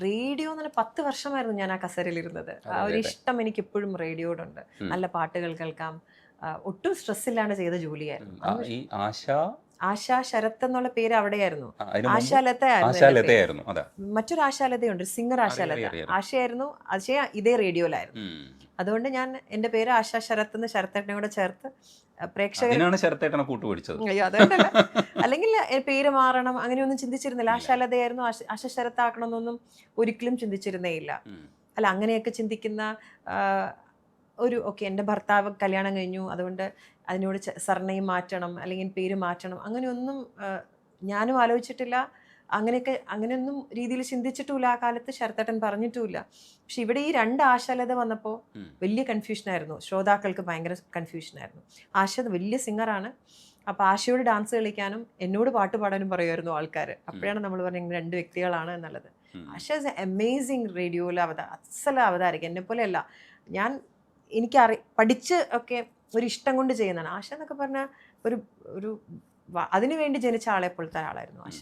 Radio എന്നുള്ള 10 വർഷമായിരുന്നു ഞാൻ ആ കസേരയിലിരുന്നത്. ആ ഒരു ഇഷ്ടം എനിക്ക് ഇപ്പോഴും റേഡിയോയോടുണ്ട്. നല്ല പാട്ടുകൾ കേൾക്കാം. ഒട്ടും സ്ട്രെസ് ഇല്ലാണ്ട് ചെയ്ത ജോലിയായിരുന്നു. ഈ ആശ ശരത് എന്നുള്ള പേര് അവിടെയായിരുന്നു. അതിന് മുമ്പ് ആശാലത ആയിരുന്നു എൻ്റെ പേര്. ആശാലതയായിരുന്നു. അതാ. മറ്റൊരു ആശാലതയുണ്ട്, സിംഗർ ആശാലത. ആശയായിരുന്നു, ആശയ ഇതേ റേഡിയോയിലായിരുന്നു. അതുകൊണ്ട് ഞാൻ എൻ്റെ പേര് ആശാ ശരത് എന്ന് ശരത്തേട്ടനെ കൂടെ ചേർത്ത് പ്രേക്ഷകർ. അതിനാണ് ശരത്തേട്ടനെ കൂട്ടുപിടിച്ചത്. അയ്യോ അതുകൊണ്ടല്ല, അല്ലെങ്കിൽ പേര് മാറണം അങ്ങനെയൊന്നും ചിന്തിച്ചിരുന്നില്ല. ആശാലതയായിരുന്നു, ആശ ശരത്ത് ആക്കണമെന്നൊന്നും ഒരിക്കലും ചിന്തിച്ചിരുന്നേ ഇല്ല. അല്ല, അങ്ങനെയൊക്കെ ചിന്തിക്കുന്ന ഒരു ഓക്കെ, എൻ്റെ ഭർത്താവ് കല്യാണം കഴിഞ്ഞു, അതുകൊണ്ട് അതിനോട് സർനെയിം മാറ്റണം അല്ലെങ്കിൽ പേര് മാറ്റണം, അങ്ങനെയൊന്നും ഞാനും ആലോചിച്ചിട്ടില്ല. അങ്ങനെയൊന്നും രീതിയിൽ ചിന്തിച്ചിട്ടുമില്ല. ആ കാലത്ത് ശരത്തേട്ടൻ പറഞ്ഞിട്ടുമില്ല. പക്ഷെ ഇവിടെ ഈ 2 ആശാലത വന്നപ്പോൾ വലിയ കൺഫ്യൂഷനായിരുന്നു. ശ്രോതാക്കൾക്ക് ഭയങ്കര കൺഫ്യൂഷനായിരുന്നു. ആശ വലിയ സിംഗറാണ്. അപ്പോൾ ആശയോട് ഡാൻസ് കളിക്കാനും എന്നോട് പാട്ട് പാടാനും പറയുമായിരുന്നു ആൾക്കാർ. അപ്പോഴാണ് നമ്മൾ പറഞ്ഞത് ഇങ്ങനെ 2 വ്യക്തികളാണ് എന്നുള്ളത്. ആശ ഇസ് എ അമേസിങ് റേഡിയോയിൽ അസല അവതാരിക. എന്നെ പോലെയല്ല, എനിക്ക് പഠിച്ച് ഒക്കെ ഒരു ഇഷ്ടം കൊണ്ട് ചെയ്യുന്നതാണ്. ആശ എന്നൊക്കെ പറഞ്ഞാൽ ഒരു അതിനു വേണ്ടി ജനിച്ച ആളെ പോലത്തെ ആളായിരുന്നു ആശ.